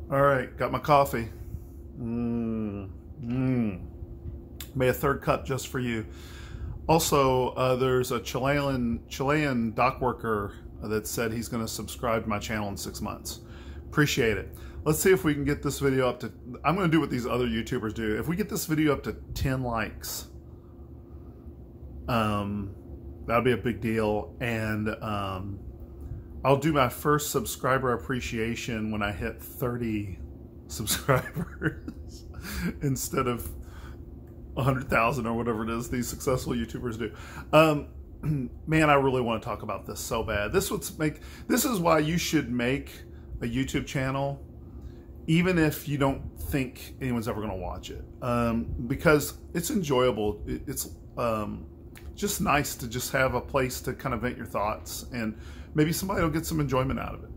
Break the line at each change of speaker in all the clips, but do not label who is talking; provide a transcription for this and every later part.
All right, got my coffee. Made a third cup just for you. Also, there's a Chilean dock worker that said he's going to subscribe to my channel in 6 months. Appreciate it. Let's see if we can get this video up to, I'm going to do what these other YouTubers do. If we get this video up to 10 likes, that'll be a big deal. And I'll do my first subscriber appreciation when I hit 30 subscribers instead of 100,000 or whatever it is these successful YouTubers do. Man, I really want to talk about this so bad. This is why you should make a YouTube channel, even if you don't think anyone's ever going to watch it, because it's enjoyable. It's just nice to just have a place to kind of vent your thoughts, and maybe somebody will get some enjoyment out of it.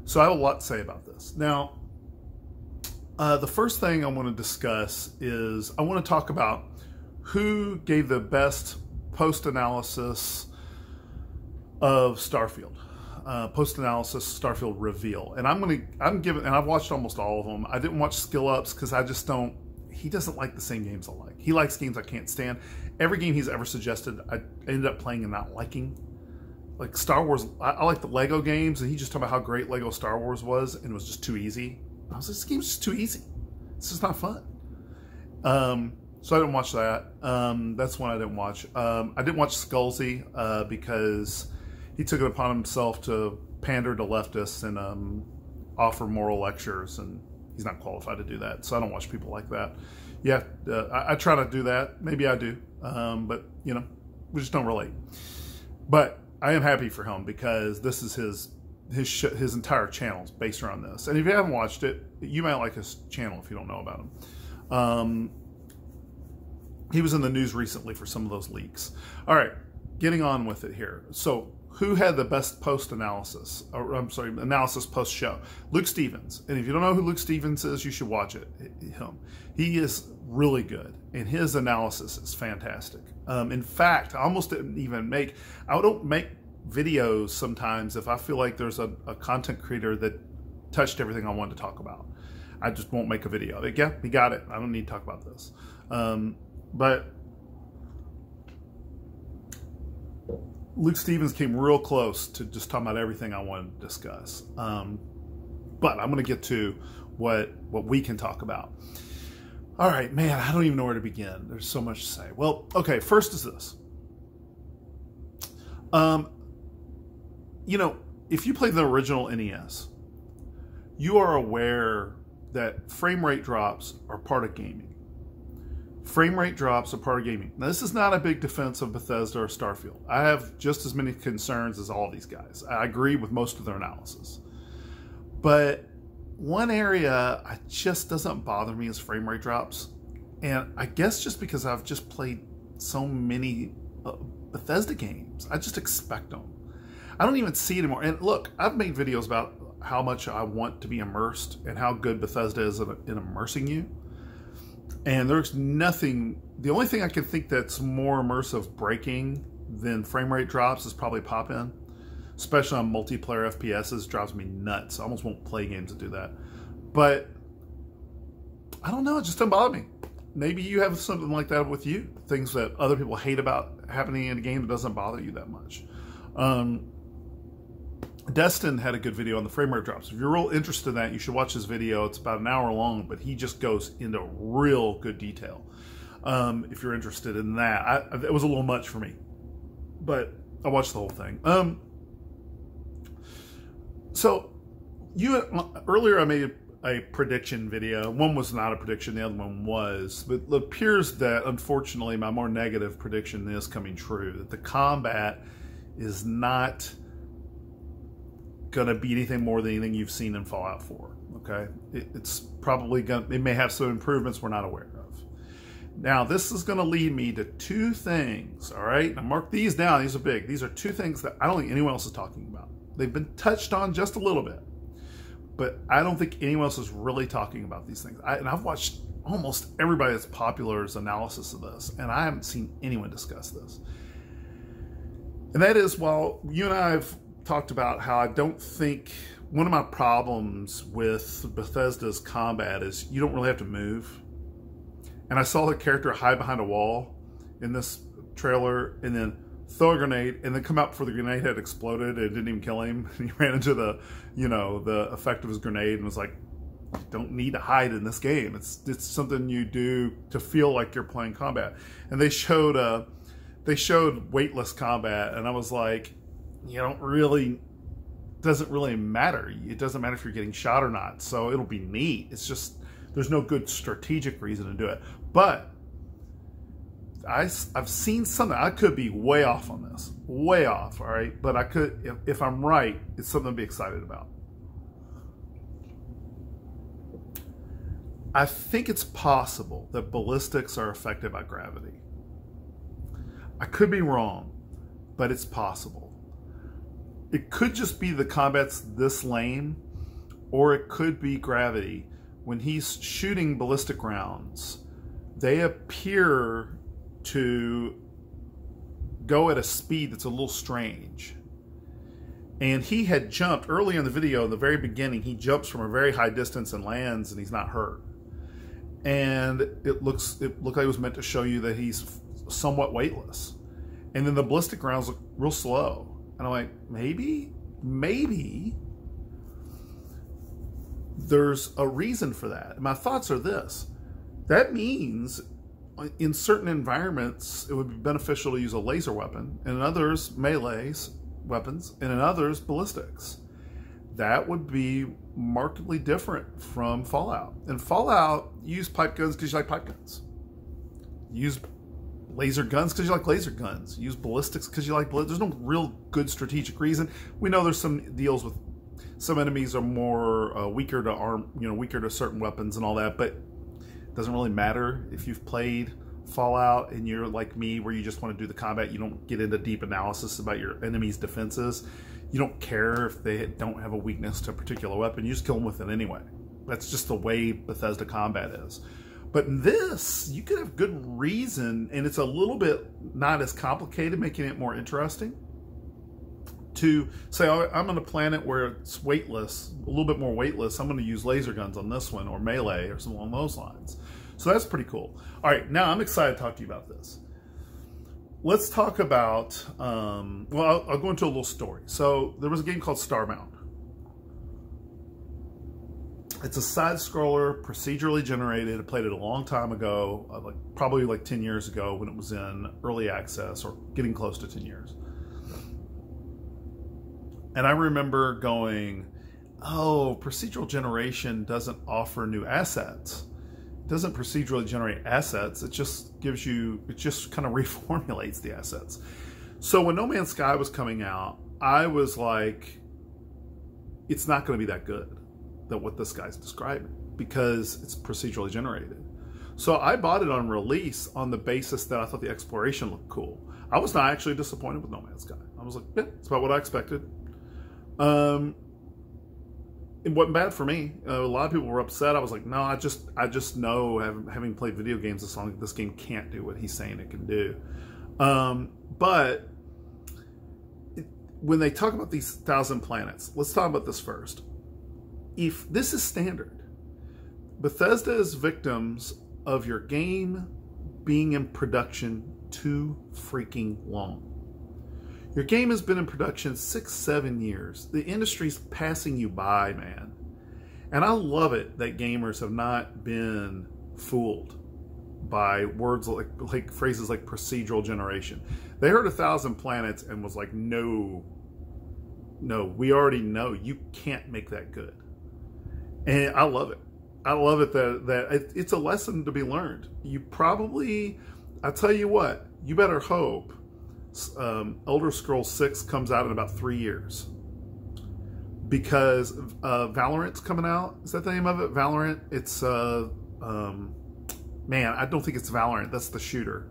So I have a lot to say about this. Now, the first thing I want to discuss is I want to talk about who gave the best post-analysis of Starfield. Post-analysis Starfield reveal. And I've watched almost all of them. I didn't watch Skill Ups because he doesn't like the same games I like. He likes games I can't stand. Every game he's ever suggested, I ended up playing and not liking. Like Star Wars, I like the Lego games, and he just talked about how great Lego Star Wars was, and it was just too easy. I was like, this game's just too easy. It's just not fun. So I didn't watch that. That's one I didn't watch. I didn't watch Skullsy because he took it upon himself to pander to leftists and offer moral lectures, and he's not qualified to do that. So I don't watch people like that. Yeah, I try to do that. Maybe I do, but you know, we just don't relate. But I am happy for him because this is his entire channel is based around this. And if you haven't watched it, you might like his channel if you don't know about him. He was in the news recently for some of those leaks. All right, getting on with it here. So who had the best post-analysis? Or, I'm sorry, analysis post-show? Luke Stevens. And if you don't know who Luke Stevens is, you should watch it. He is really good, and his analysis is fantastic. In fact, I almost didn't even I don't make videos sometimes if I feel like there's a content creator that touched everything I wanted to talk about. I just won't make a video. Like, yeah, we got it. I don't need to talk about this. But Luke Stevens came real close to just talking about everything I wanted to discuss. But I'm going to get to what we can talk about. All right, man, I don't even know where to begin. There's so much to say. Well, okay, first is this. You know, if you play the original NES, you are aware that frame rate drops are part of gaming. Frame rate drops are part of gaming. Now, this is not a big defense of Bethesda or Starfield. I have just as many concerns as all these guys. I agree with most of their analysis. But one area just doesn't bother me is frame rate drops. And I guess just because I've just played so many Bethesda games, I just expect them. I don't even see it anymore. And look, I've made videos about how much I want to be immersed and how good Bethesda is in immersing you. And there's nothing, the only thing I can think that's more immersive breaking than frame rate drops is probably pop-in. Especially on multiplayer FPSs, drives me nuts. I almost won't play games that do that. But I don't know, it just doesn't bother me. Maybe you have something like that with you. Things that other people hate about happening in a game that doesn't bother you that much. Destin had a good video on the frame rate drops. If you're real interested in that, you should watch his video. It's about an hour long, but he just goes into real good detail. If you're interested in that, it was a little much for me, but I watched the whole thing. So earlier I made a prediction video. One was not a prediction, the other one was. But it appears that, unfortunately, my more negative prediction is coming true. That the combat is not going to be anything more than anything you've seen in Fallout 4. Okay? It's probably going to, it may have some improvements we're not aware of. Now, this is going to lead me to two things, all right? Now, mark these down. These are big. These are two things that I don't think anyone else is talking about. They've been touched on just a little bit, but I don't think anyone else is really talking about these things. And I've watched almost everybody that's popular's analysis of this, and I haven't seen anyone discuss this. And that is, while you and I have talked about how I don't think one of my problems with Bethesda's combat is you don't really have to move. And I saw the character hide behind a wall in this trailer and then throw a grenade and then come out before the grenade had exploded. It didn't even kill him. He ran into the, you know, the effect of his grenade and was like, don't need to hide in this game. It's something you do to feel like you're playing combat. And they showed weightless combat, and I was like, you don't really, doesn't really matter. It doesn't matter if you're getting shot or not. So it'll be neat. It's just, there's no good strategic reason to do it. But I've seen something. I could be way off on this, way off. All right, but I could, if I'm right, it's something to be excited about. I think it's possible that ballistics are affected by gravity. I could be wrong, but it's possible. It could just be the combat's this lame, or it could be gravity. When he's shooting ballistic rounds, they appear to go at a speed that's a little strange. And he had jumped early in the video, in the very beginning, he jumps from a very high distance and lands, and he's not hurt. And it looked like it was meant to show you that he's somewhat weightless. And then the ballistic rounds look real slow. And I'm like, maybe there's a reason for that. And my thoughts are this. That means in certain environments, it would be beneficial to use a laser weapon, and in others, melee weapons, and in others, ballistics. That would be markedly different from Fallout. In Fallout, you use pipe guns because you like pipe guns. You use laser guns because you like laser guns. You use ballistics because you like ballistics. There's no real good strategic reason. We know there's some deals with some enemies are more weaker to arm, weaker to certain weapons and all that, but it doesn't really matter if you've played Fallout and you're like me where you just want to do the combat. You don't get into deep analysis about your enemy's defenses. You don't care if they don't have a weakness to a particular weapon. You just kill them with it anyway. That's just the way Bethesda combat is. But in this, you could have good reason, and it's a little bit not as complicated, making it more interesting, to say, oh, I'm on a planet where it's weightless, a little bit more weightless. I'm going to use laser guns on this one, or melee, or something along those lines. So that's pretty cool. All right, now I'm excited to talk to you about this. Let's talk about, well, I'll go into a little story. So there was a game called Starbound. It's a side-scroller, procedurally generated. I played it a long time ago, probably like 10 years ago when it was in early access, or getting close to 10 years. And I remember going, oh, procedural generation doesn't offer new assets. It doesn't procedurally generate assets. It just gives you, it just kind of reformulates the assets. So when No Man's Sky was coming out, I was like, it's not going to be that good, that what this guy's describing, because it's procedurally generated. So I bought it on release on the basis that I thought the exploration looked cool. I was not actually disappointed with No Man's Sky. I was like, yeah, it's about what I expected. It wasn't bad for me. A lot of people were upset. I was like, no, I just know, having played video games this long, this game can't do what he's saying it can do. But when they talk about these 1,000 planets, let's talk about this first. If this is standard, Bethesda is victims of your game being in production too freaking long. Your game has been in production 6-7 years. The industry's passing you by, man. And I love it that gamers have not been fooled by words like phrases like procedural generation. They heard 1,000 planets and was like, no, we already know you can't make that good. And I love it. I love it that it's a lesson to be learned. You probably, I tell you what, you better hope Elder Scrolls 6 comes out in about 3 years, because Valorant's coming out. Is that the name of it? Valorant? It's man, I don't think it's Valorant. That's the shooter.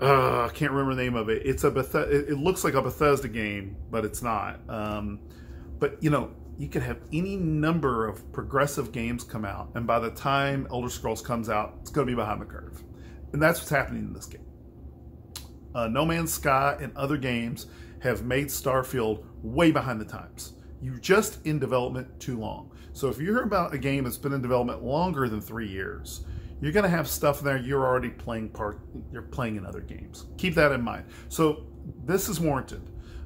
I can't remember the name of it. It's it looks like a Bethesda game, but it's not. But you could have any number of progressive games come out, and by the time Elder Scrolls comes out, it's going to be behind the curve. And that's what's happening in this game. No Man's Sky and other games have made Starfield way behind the times. You're just in development too long. So if you hear about a game that's been in development longer than 3 years, you're going to have stuff in there you're already you're playing in other games. Keep that in mind. So this is warranted.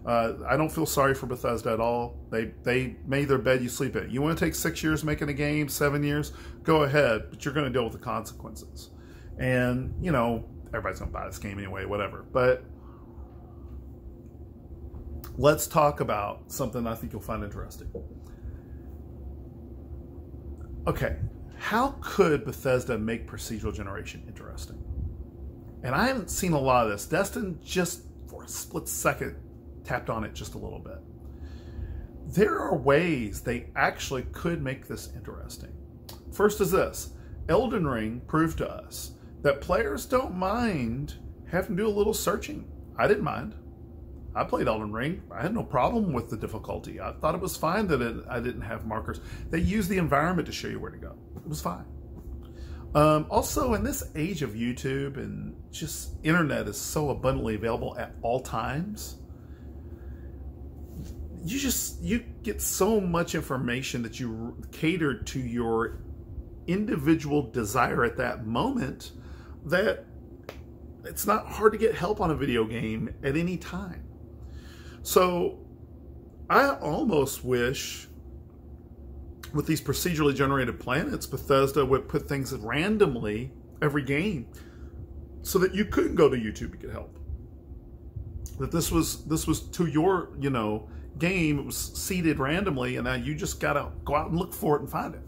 I don't feel sorry for Bethesda at all. They made their bed, you sleep in it. You want to take 6 years making a game, 7 years, go ahead, but you're going to deal with the consequences. And, you know, everybody's going to buy this game anyway, whatever. But let's talk about something I think you'll find interesting. Okay, how could Bethesda make procedural generation interesting? And I haven't seen a lot of this. Destin just for a split second tapped on it just a little bit. There are ways they actually could make this interesting. First is this. Elden Ring proved to us that players don't mind having to do a little searching. I didn't mind. I played Elden Ring. I had no problem with the difficulty. I thought it was fine that I didn't have markers. They used the environment to show you where to go. It was fine. Also, in this age of YouTube and just internet is so abundantly available at all times, you get so much information that you cater to your individual desire at that moment that it's not hard to get help on a video game at any time. So I almost wish with these procedurally generated planets, Bethesda would put things randomly every game so that you couldn't go to YouTube to get help. That this was to your, you know, game, it was seeded randomly, and now you just gotta go out and look for it and find it.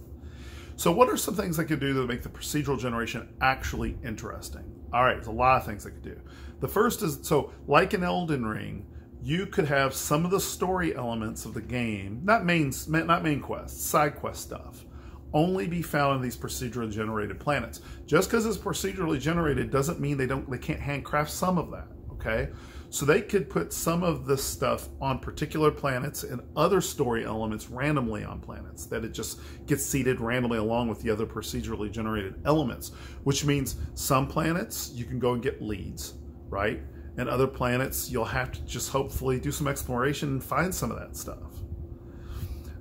So what are some things I could do to make the procedural generation actually interesting? All right, there's a lot of things I could do. The first is, so like in Elden Ring, you could have some of the story elements of the game, not main quests, side quest stuff, only be found in these procedurally generated planets. Just because it's procedurally generated doesn't mean they can't handcraft some of that, okay? So they could put some of this stuff on particular planets and other story elements randomly on planets, that it just gets seeded randomly along with the other procedurally generated elements, which means some planets you can go and get leads, right? And other planets, you'll have to just hopefully do some exploration and find some of that stuff.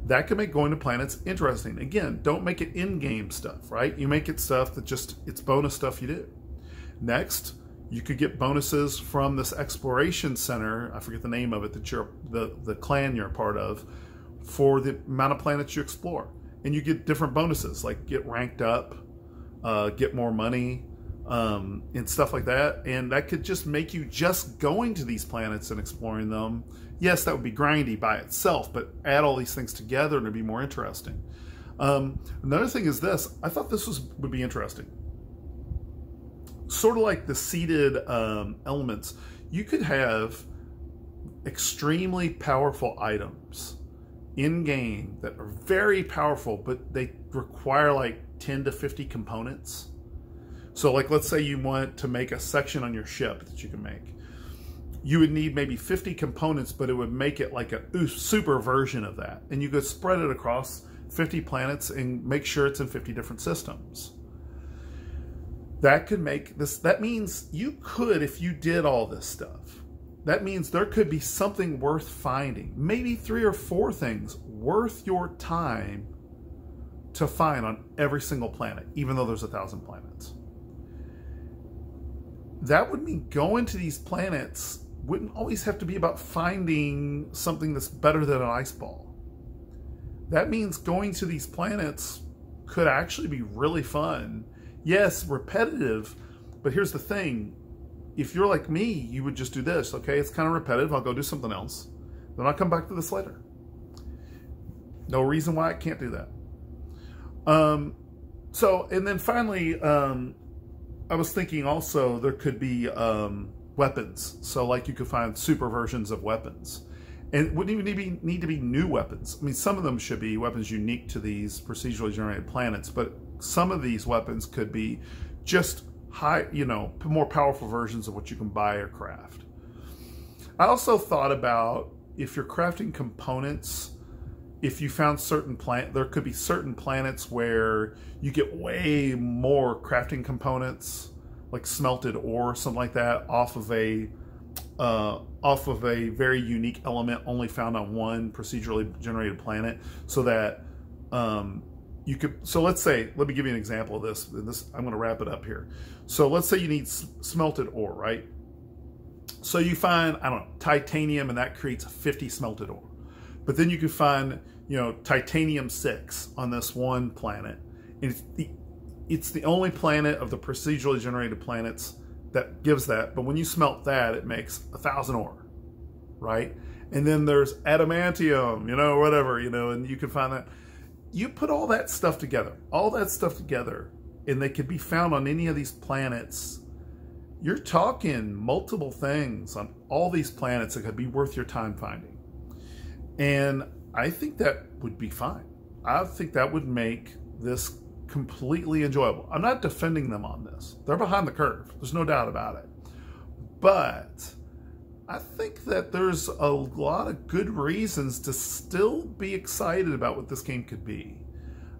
That can make going to planets interesting. Again, don't make it in-game stuff, right? You make it stuff that just, it's bonus stuff you do. Next, you could get bonuses from this exploration center, I forget the name of it, that you're, the clan you're a part of, for the amount of planets you explore. And you get different bonuses, like get ranked up, get more money, and stuff like that. And that could just make you just going to these planets and exploring them. Yes, that would be grindy by itself, but add all these things together and it'd be more interesting. Another thing is this. I thought this would be interesting. Sort of like the seeded elements. You could have extremely powerful items in-game that are very powerful, but they require like 10 to 50 components. So like, let's say you want to make a section on your ship that you can make. You would need maybe 50 components, but it would make it like a super version of that. And you could spread it across 50 planets and make sure it's in 50 different systems. That could make this, that means you could, if you did all this stuff, that means there could be something worth finding. Maybe 3 or 4 things worth your time to find on every single planet, even though there's 1,000 planets. That would mean going to these planets wouldn't always have to be about finding something that's better than an ice ball. That means going to these planets could actually be really fun. Yes, repetitive, but here's the thing. If you're like me, you would just do this, okay? It's kind of repetitive. I'll go do something else. Then I'll come back to this later. No reason why I can't do that. And then finally, I was thinking also there could be weapons. So like you could find super versions of weapons. And it wouldn't even need to be new weapons. I mean, some of them should be weapons unique to these procedurally generated planets, but some of these weapons could be just high, you know, more powerful versions of what you can buy or craft. I also thought about if you're crafting components, if you found certain there could be certain planets where you get way more crafting components, like smelted ore, something like that, off of a off of a very unique element only found on one procedurally generated planet, so that you could. So let's say, let me give you an example of this. I'm going to wrap it up here. So let's say you need smelted ore, right? So you find, I don't know, titanium, and that creates 50 smelted ore. But then you can find, you know, titanium 6 on this one planet. And it's the only planet of the procedurally generated planets that gives that. But when you smelt that, it makes 1,000 ore, right? And then there's adamantium, you know, whatever, you know, and you can find that. You put all that stuff together, and they could be found on any of these planets. You're talking multiple things on all these planets that could be worth your time finding. And I think that would be fine. I think that would make this completely enjoyable. I'm not defending them on this. They're behind the curve. There's no doubt about it. But I think that there's a lot of good reasons to still be excited about what this game could be.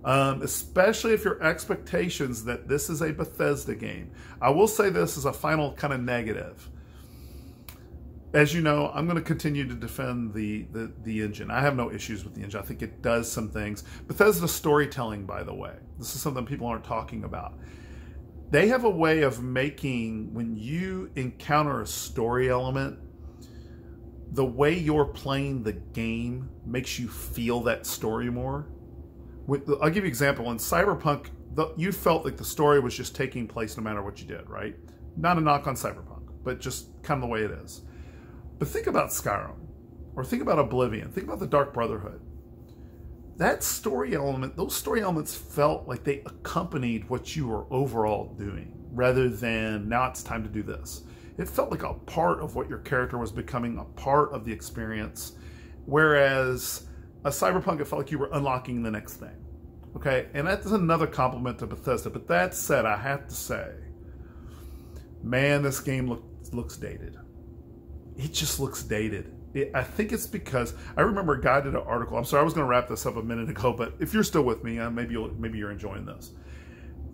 Especially if your expectations that this is a Bethesda game. I will say this as a final kind of negative. As you know, I'm going to continue to defend the engine. I have no issues with the engine. I think it does some things. Bethesda storytelling, by the way, this is something people aren't talking about. They have a way of making, when you encounter a story element, the way you're playing the game makes you feel that story more. I'll give you an example. In Cyberpunk, you felt like the story was just taking place no matter what you did, right? Not a knock on Cyberpunk, but just kind of the way it is. But think about Skyrim, or think about Oblivion, think about the Dark Brotherhood. That story element, those story elements felt like they accompanied what you were overall doing, rather than now it's time to do this. It felt like a part of what your character was becoming, a part of the experience. Whereas a Cyberpunk, it felt like you were unlocking the next thing. Okay, and that's another compliment to Bethesda. But that said, I have to say, man, this game looks dated. It just looks dated. I think it's because I remember a guy did an article. I'm sorry, I was going to wrap this up a minute ago, but if you're still with me, maybe you're enjoying this.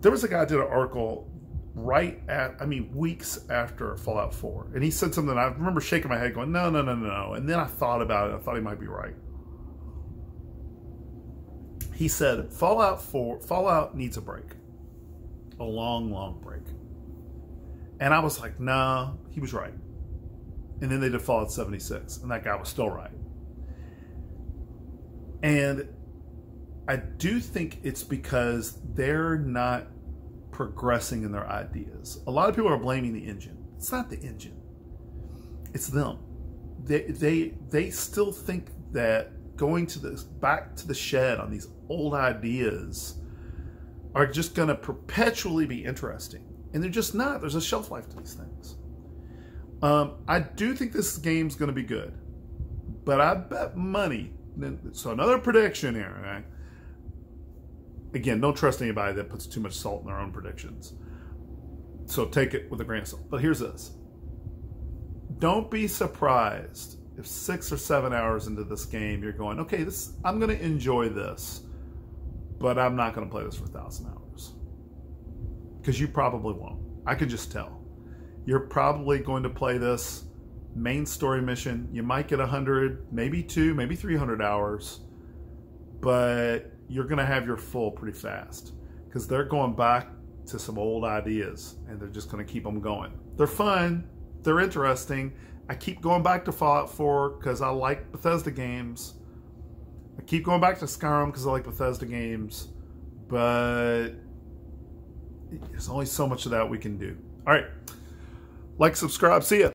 There was a guy who did an article weeks after Fallout 4, and he said something. I remember shaking my head, going, "No, no, no, no, no." And then I thought about it. I thought he might be right. He said Fallout needs a break, a long, long break. And I was like, "Nah," he was right. And then they did Fallout 76, and that guy was still right. And I do think it's because they're not progressing in their ideas. A lot of people are blaming the engine. It's not the engine. It's them. They still think that going to back to the shed on these old ideas are just going to perpetually be interesting. And they're just not. There's a shelf life to these things. I do think this game's going to be good, but I bet money. So another prediction here, right? Again, don't trust anybody that puts too much salt in their own predictions. So take it with a grain of salt. But here's this. Don't be surprised if 6 or 7 hours into this game, you're going, okay, I'm going to enjoy this, but I'm not going to play this for 1,000 hours. Because you probably won't. I can just tell. You're probably going to play this main story mission. You might get 100, maybe 200, maybe 300 hours, but you're going to have your full pretty fast because they're going back to some old ideas and they're just going to keep them going. They're fun. They're interesting. I keep going back to Fallout 4 because I like Bethesda games. I keep going back to Skyrim because I like Bethesda games, but there's only so much of that we can do. All right. Like, subscribe. See ya.